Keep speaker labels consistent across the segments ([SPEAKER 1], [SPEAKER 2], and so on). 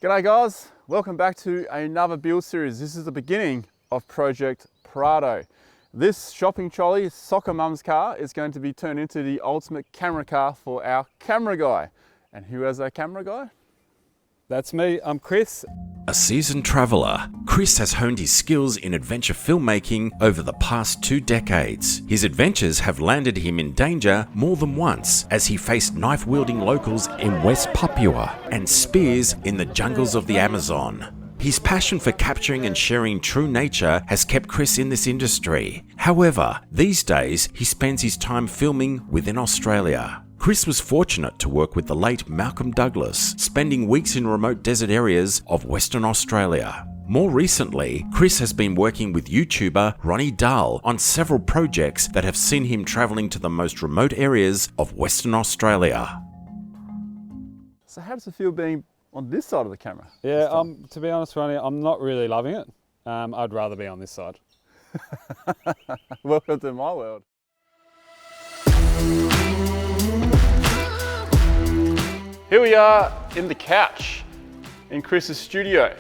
[SPEAKER 1] G'day guys, welcome back to another build series. This is the beginning of Project Prado. This shopping trolley, soccer mum's car, is going to be turned into the ultimate camera car for our camera guy. And who has our camera guy?
[SPEAKER 2] That's me, I'm Chris.
[SPEAKER 3] A seasoned traveller, Chris has honed his skills in adventure filmmaking over the past 2 decades. His adventures have landed him in danger more than once as he faced knife-wielding locals in West Papua and spears in the jungles of the Amazon. His passion for capturing and sharing true nature has kept Chris in this industry. However, these days he spends his time filming within Australia. Chris was fortunate to work with the late Malcolm Douglas, spending weeks in remote desert areas of Western Australia. More recently, Chris has been working with YouTuber Ronny Dahl on several projects that have seen him travelling to the most remote areas of Western Australia.
[SPEAKER 1] So how does it feel being on this side of the camera?
[SPEAKER 2] Yeah, to be honest, Ronny, I'm not really loving it. I'd rather be on this side.
[SPEAKER 1] Welcome to my world. Here we are in the couch in Chris's studio.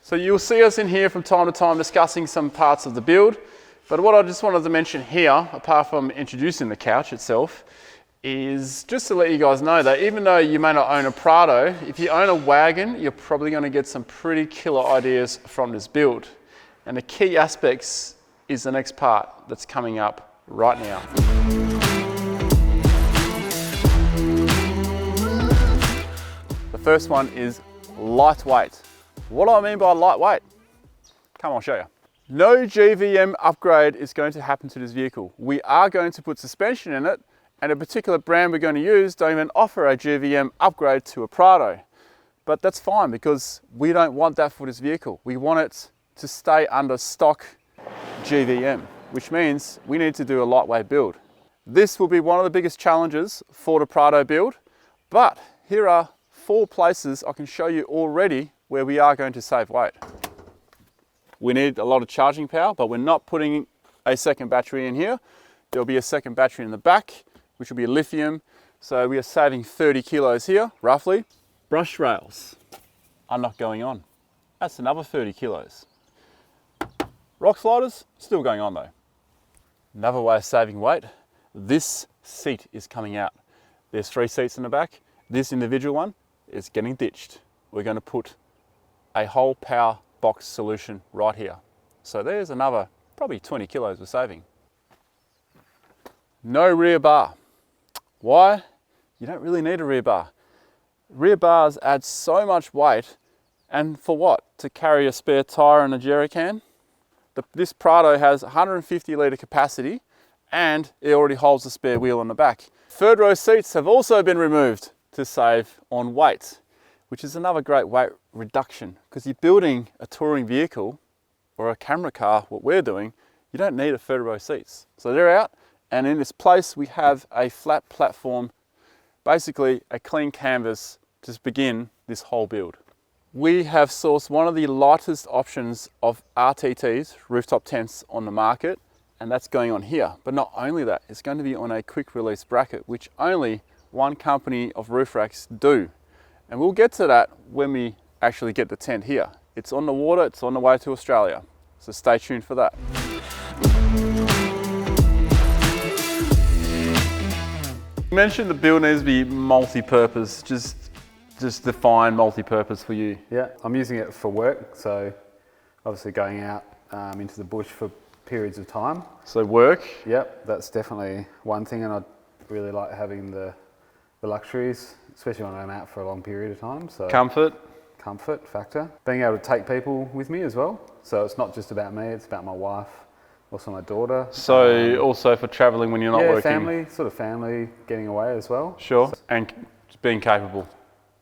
[SPEAKER 1] So you'll see us in here from time to time discussing some parts of the build, but what I just wanted to mention here, apart from introducing the couch itself, is just to let you guys know that even though you may not own a Prado, if you own a wagon, you're probably going to get some pretty killer ideas from this build. And the key aspects is the next part that's coming up right now. The first one is lightweight. What do I mean by lightweight? Come on, I'll show you. No GVM upgrade is going to happen to this vehicle. We are going to put suspension in it, and a particular brand we're going to use don't even offer a GVM upgrade to a Prado. But that's fine because we don't want that for this vehicle. We want it to stay under stock GVM, which means we need to do a lightweight build. This will be one of the biggest challenges for the Prado build, but here are 4 places I can show you already where we are going to save weight. We need a lot of charging power, but we're not putting a second battery in here. There'll be a second battery in the back, which will be lithium. So we are saving 30 kilos here, roughly. Brush rails are not going on. That's another 30 kilos. Rock sliders, still going on though. Another way of saving weight, this seat is coming out. There's 3 seats in the back. This individual one is getting ditched. We're going to put a whole power box solution right here. So there's another probably 20 kilos we're saving. No rear bar. Why? You don't really need a rear bar. Rear bars add so much weight, and for what? To carry a spare tire and a jerry can? This Prado has 150 litre capacity and it already holds a spare wheel on the back. Third row seats have also been removed to save on weight, which is another great weight reduction, because you're building a touring vehicle or a camera car, what we're doing, you don't need a third row seats. So they're out, and in this place we have a flat platform, basically a clean canvas to begin this whole build. We have sourced one of the lightest options of RTTs, rooftop tents, on the market, and that's going on here. But not only that, it's going to be on a quick release bracket, which only one company of roof racks do. And we'll get to that when we actually get the tent here. It's on the water, it's on the way to Australia. So stay tuned for that. You mentioned the build needs to be multi-purpose. Just define multi-purpose for you.
[SPEAKER 2] Yeah, I'm using it for work, so obviously going out into the bush for periods of time.
[SPEAKER 1] So work?
[SPEAKER 2] Yep, that's definitely one thing, and I really like having the luxuries, especially when I'm out for a long period of time. So
[SPEAKER 1] comfort
[SPEAKER 2] factor. Being able to take people with me as well. So it's not just about me, it's about my wife, also my daughter.
[SPEAKER 1] So also for traveling when you're not working?
[SPEAKER 2] Yeah, family, getting away as well.
[SPEAKER 1] Sure,
[SPEAKER 2] so,
[SPEAKER 1] and being capable.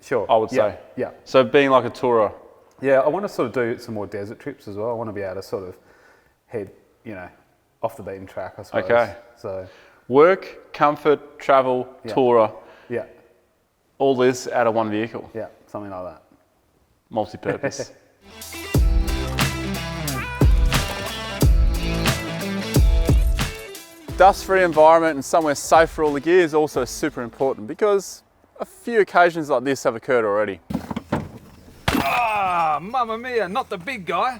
[SPEAKER 2] Sure.
[SPEAKER 1] I would say.
[SPEAKER 2] Yeah.
[SPEAKER 1] So being like a tourer.
[SPEAKER 2] Yeah, I want to sort of do some more desert trips as well. I want to be able to sort of head, off the beaten track, I suppose.
[SPEAKER 1] Okay.
[SPEAKER 2] So
[SPEAKER 1] work, comfort, travel, tourer.
[SPEAKER 2] Yeah.
[SPEAKER 1] All this out of one vehicle.
[SPEAKER 2] Yeah, something like that.
[SPEAKER 1] Multi-purpose. Dust-free environment and somewhere safe for all the gear is also super important, because a few occasions like this have occurred already.
[SPEAKER 4] Ah, mamma mia, not the big guy.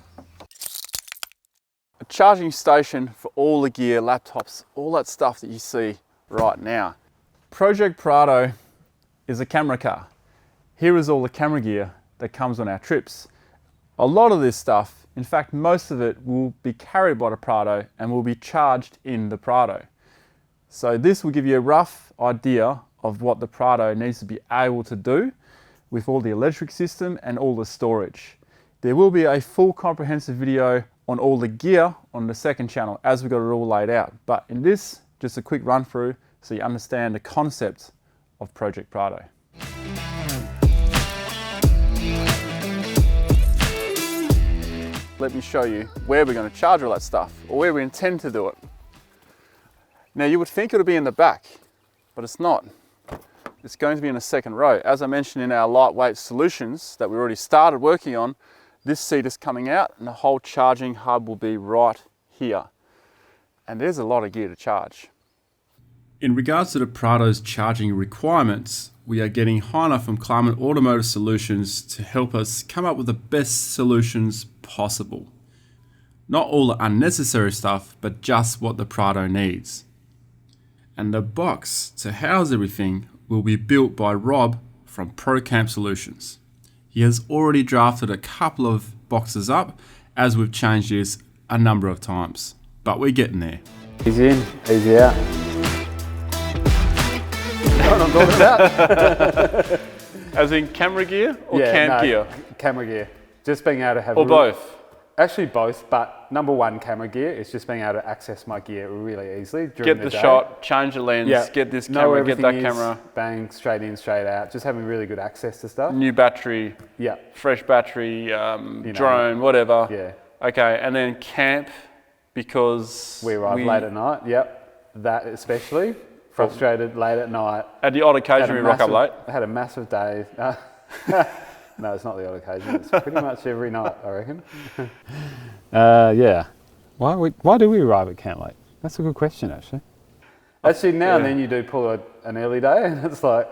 [SPEAKER 1] A charging station for all the gear, laptops, all that stuff that you see right now. Project Prado is a camera car. Here is all the camera gear that comes on our trips. A lot of this stuff, in fact most of it, will be carried by the Prado and will be charged in the Prado. So this will give you a rough idea of what the Prado needs to be able to do with all the electric system and all the storage. There will be a full comprehensive video on all the gear on the second channel as we got it all laid out. But in this, just a quick run through so you understand the concept of Project Prado. Let me show you where we're going to charge all that stuff, or where we intend to do it. Now you would think it would be in the back, but it's not. It's going to be in the second row. As I mentioned in our lightweight solutions that we already started working on, this seat is coming out and the whole charging hub will be right here. And there's a lot of gear to charge. In regards to the Prado's charging requirements, we are getting Ronny from Climate Automotive Solutions to help us come up with the best solutions possible. Not all the unnecessary stuff, but just what the Prado needs. And the box to house everything will be built by Rob from ProCamp Solutions. He has already drafted a couple of boxes up as we've changed this a number of times, but we're getting there.
[SPEAKER 2] Easy in, easy out. What I'm talking about.
[SPEAKER 1] As in camera gear or camp gear?
[SPEAKER 2] Camera gear. Just being able to have...
[SPEAKER 1] Or both?
[SPEAKER 2] Actually both, but number one, camera gear is just being able to access my gear really easily during
[SPEAKER 1] Get
[SPEAKER 2] the
[SPEAKER 1] the
[SPEAKER 2] day.
[SPEAKER 1] shot, change the lens, get this camera, get that camera.
[SPEAKER 2] Bang, straight in, straight out. Just having really good access to stuff.
[SPEAKER 1] New battery, fresh battery, drone, whatever.
[SPEAKER 2] Yeah.
[SPEAKER 1] Okay, and then camp, because
[SPEAKER 2] we arrive late at night, that especially. Frustrated, late at night.
[SPEAKER 1] At the odd occasion we rock up late.
[SPEAKER 2] I had a massive day. No, it's not the odd occasion. It's pretty much every night, I reckon. Yeah. Why do we arrive at camp late? That's a good question, actually. Actually, now and then you do pull an early day, and it's like,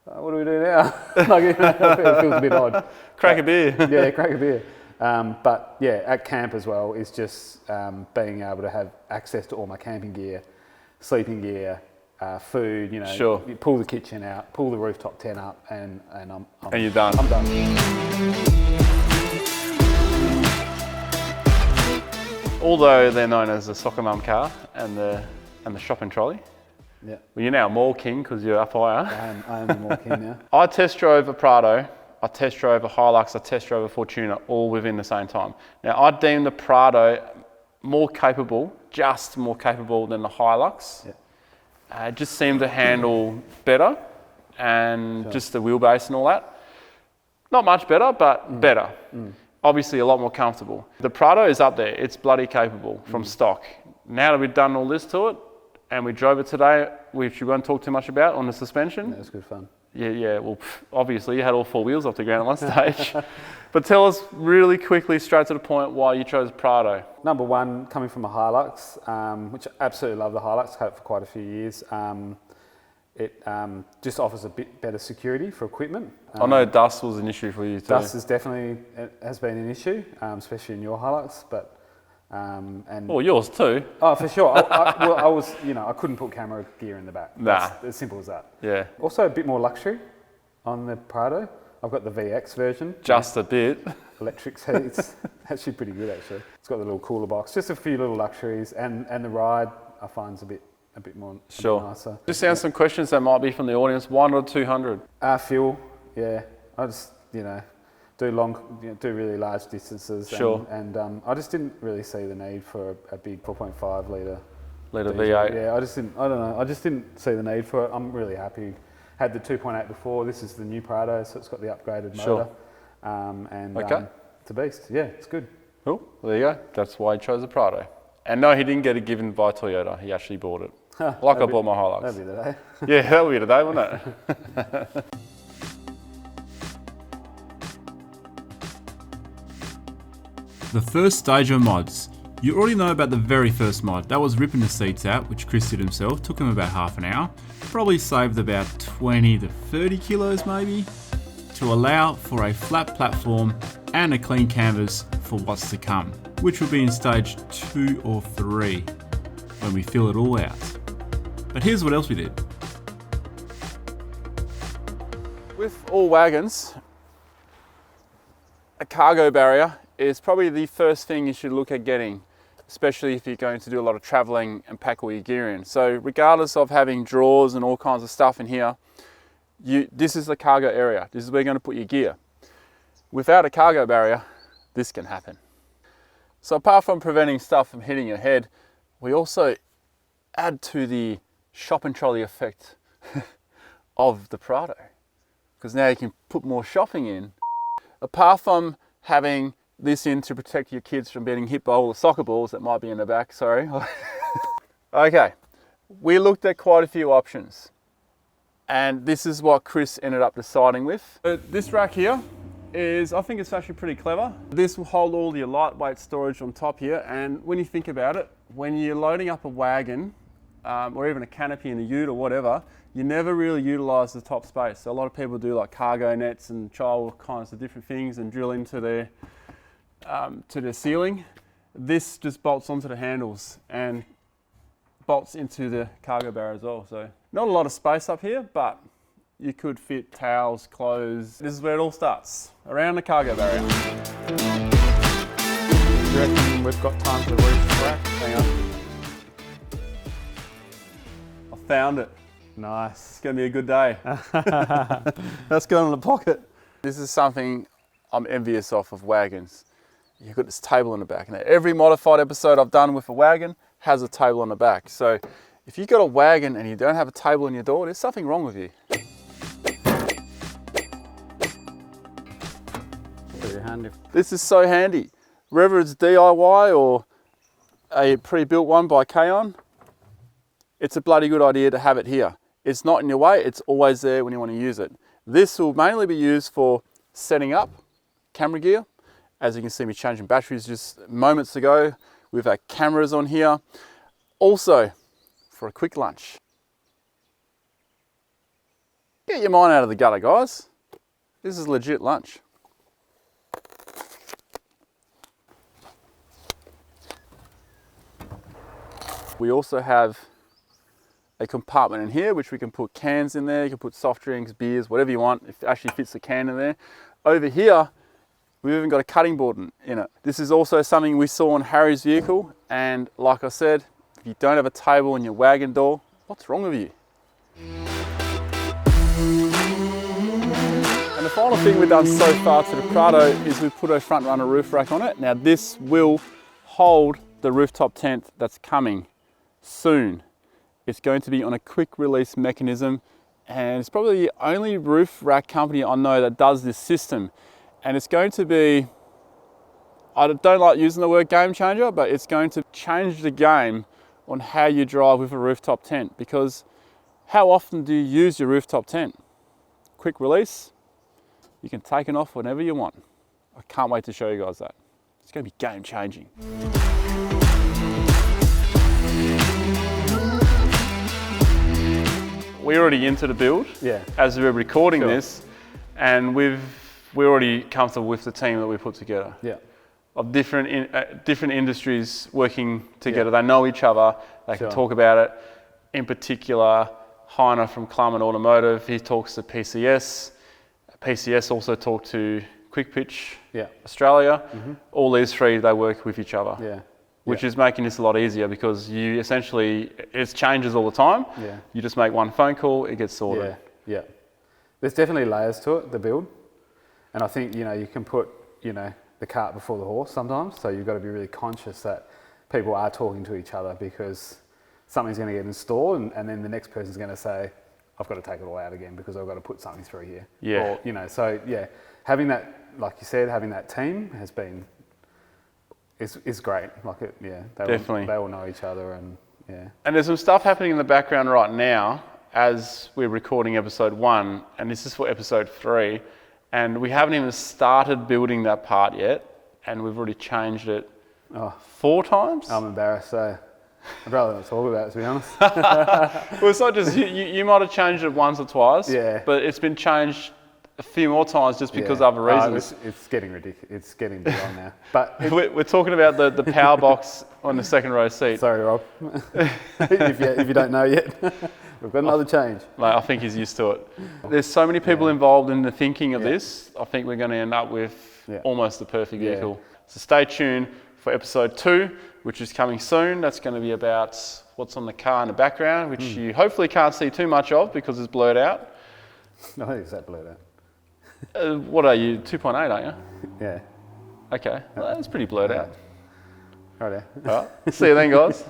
[SPEAKER 2] what do we do now? Like, it feels a bit odd.
[SPEAKER 1] Crack a beer.
[SPEAKER 2] Yeah, crack a beer. But yeah, at camp as well is just being able to have access to all my camping gear, sleeping gear, food, you pull the kitchen out, pull the rooftop tent up, and
[SPEAKER 1] you're done.
[SPEAKER 2] I'm done.
[SPEAKER 1] Although they're known as the soccer mum car and the shopping trolley.
[SPEAKER 2] Yeah.
[SPEAKER 1] Well, you're now a mall king because you're up higher.
[SPEAKER 2] I am a mall king now.
[SPEAKER 1] I test drove a Prado, I test drove a Hilux, I test drove a Fortuner, all within the same time. Now I deem the Prado more capable, just more capable than the Hilux.
[SPEAKER 2] Yeah.
[SPEAKER 1] It just seemed to handle better, and just the wheelbase and all that. Not much better, but better. Obviously a lot more comfortable. The Prado is up there, it's bloody capable from stock. Now that we've done all this to it, and we drove it today, which we won't talk too much about on the suspension.
[SPEAKER 2] Yeah, it was good fun.
[SPEAKER 1] Yeah, well, obviously you had all four wheels off the ground at one stage. But tell us really quickly, straight to the point, why you chose Prado.
[SPEAKER 2] Number one, coming from a Hilux, which I absolutely love the Hilux, had it for quite a few years. It just offers a bit better security for equipment.
[SPEAKER 1] I know dust was an issue for you too.
[SPEAKER 2] Dust is definitely, has been an issue, especially in your Hilux, but...
[SPEAKER 1] well, yours too.
[SPEAKER 2] Oh, for sure. I was, I couldn't put camera gear in the back.
[SPEAKER 1] Nah.
[SPEAKER 2] It's as simple as that.
[SPEAKER 1] Yeah.
[SPEAKER 2] Also a bit more luxury on the Prado. I've got the VX version.
[SPEAKER 1] Just a bit.
[SPEAKER 2] Electric seats. Actually pretty good, actually. It's got the little cooler box. Just a few little luxuries, and the ride I find is a bit more nicer.
[SPEAKER 1] Just answer some questions that might be from the audience. Why not 200?
[SPEAKER 2] Fuel. Yeah. I just do really large distances.
[SPEAKER 1] Sure.
[SPEAKER 2] And I just didn't really see the need for a big 4.5 litre
[SPEAKER 1] V8.
[SPEAKER 2] Yeah, I don't know. I just didn't see the need for it. I'm really happy. Had the 2.8 before. This is the new Prado, so it's got the upgraded motor. It's a beast. Yeah, it's good.
[SPEAKER 1] Cool. Well, there you go. That's why he chose the Prado. And no, he didn't get it given by Toyota. He actually bought it. Like I bought my Hilux.
[SPEAKER 2] That'd be the day.
[SPEAKER 1] Yeah, that would be the day, wouldn't it? The first stage of mods. You already know about the very first mod. That was ripping the seats out, which Chris did himself. Took him about half an hour. Probably saved about 20 to 30 kilos maybe, to allow for a flat platform and a clean canvas for what's to come, which will be in stage 2 or 3 when we fill it all out. But here's what else we did. With all wagons, a cargo barrier is probably the first thing you should look at getting, especially if you're going to do a lot of traveling and pack all your gear in. So regardless of having drawers and all kinds of stuff in here, this is the cargo area. This is where you're going to put your gear. Without a cargo barrier, this can happen. So apart from preventing stuff from hitting your head, we also add to the shopping trolley effect of the Prado, because now you can put more shopping in. Apart from having this in to protect your kids from getting hit by all the soccer balls that might be in the back, sorry. Okay, we looked at quite a few options, and this is what Chris ended up deciding with. This rack here is, I think it's actually pretty clever. This will hold all your lightweight storage on top here, and when you think about it, when you're loading up a wagon, or even a canopy in a ute or whatever, you never really utilize the top space. So a lot of people do like cargo nets and try all kinds of different things and drill into their ceiling. This just bolts onto the handles and bolts into the cargo barrier as well. So not a lot of space up here, but you could fit towels, clothes. This is where it all starts, around the cargo barrier.
[SPEAKER 2] Do you reckon we've got time for the roof rack?
[SPEAKER 1] Hang on. I found it.
[SPEAKER 2] Nice.
[SPEAKER 1] It's going to be a good day. That's going in the pocket. This is something I'm envious of wagons. You've got this table in the back. Now, every modified episode I've done with a wagon has a table on the back. So if you've got a wagon and you don't have a table in your door, there's something wrong with you.
[SPEAKER 2] Pretty handy.
[SPEAKER 1] This is so handy. Whether it's DIY or a pre-built one by Kaon, it's a bloody good idea to have it here. It's not in your way, it's always there when you want to use it. This will mainly be used for setting up camera gear. As you can see me changing batteries just moments ago. We've had cameras on here. Also, for a quick lunch. Get your mind out of the gutter, guys. This is legit lunch. We also have a compartment in here which we can put cans in there. You can put soft drinks, beers, whatever you want. It actually fits the can in there. Over here, we've even got a cutting board in it. This is also something we saw on Harry's vehicle, and like I said, if you don't have a table in your wagon door, what's wrong with you? And the final thing we've done so far to the Prado is we put a front runner roof rack on it. Now this will hold the rooftop tent that's coming soon. It's going to be on a quick release mechanism, and it's probably the only roof rack company I know that does this system. And it's going to be, I don't like using the word game changer, but it's going to change the game on how you drive with a rooftop tent, because how often do you use your rooftop tent? Quick release, you can take it off whenever you want. I can't wait to show you guys that. It's going to be game changing. We're already into the build, as we're recording this, and we're already comfortable with the team that we put together. Of different industries working together. They know each other, they can talk about it. In particular, Heiner from Clumman Automotive, he talks to PCS. PCS also talk to Quick Pitch Australia. All these three, they work with each other. Which is making this a lot easier, because you essentially, it changes all the time. You just make one phone call, it gets sorted.
[SPEAKER 2] There's definitely layers to it, the build. And I think, you can put, the cart before the horse sometimes. So you've got to be really conscious that people are talking to each other, because something's going to get installed and then the next person's going to say, I've got to take it all out again because I've got to put something through here. Or, so having that, like you said, having that team has been, is great. Like it,
[SPEAKER 1] definitely.
[SPEAKER 2] They all know each other, and
[SPEAKER 1] And there's some stuff happening in the background right now as we're recording episode 1, and this is for episode 3, and we haven't even started building that part yet, and we've already changed it 4 times.
[SPEAKER 2] I'm embarrassed, so I'd rather not talk about it, to be honest.
[SPEAKER 1] Well, it's not just you might have changed it once or twice,
[SPEAKER 2] Yeah.
[SPEAKER 1] but it's been changed a few more times just because of other reasons.
[SPEAKER 2] It's getting ridiculous. It's getting beyond now. But
[SPEAKER 1] We're talking about the power box on the second row seat.
[SPEAKER 2] sorry, Rob, if you don't know yet, we've got another change.
[SPEAKER 1] Like, I think he's used to it. There's so many people involved in the thinking of this. I think we're going to end up with almost the perfect vehicle. So stay tuned for episode 2, which is coming soon. That's going to be about what's on the car in the background, which you hopefully can't see too much of because it's blurred out.
[SPEAKER 2] I think it's that blurred out.
[SPEAKER 1] What are you, 2.8, aren't you?
[SPEAKER 2] Yeah.
[SPEAKER 1] Okay, well, that's pretty blurred out.
[SPEAKER 2] Right there.
[SPEAKER 1] All right, see you then, guys.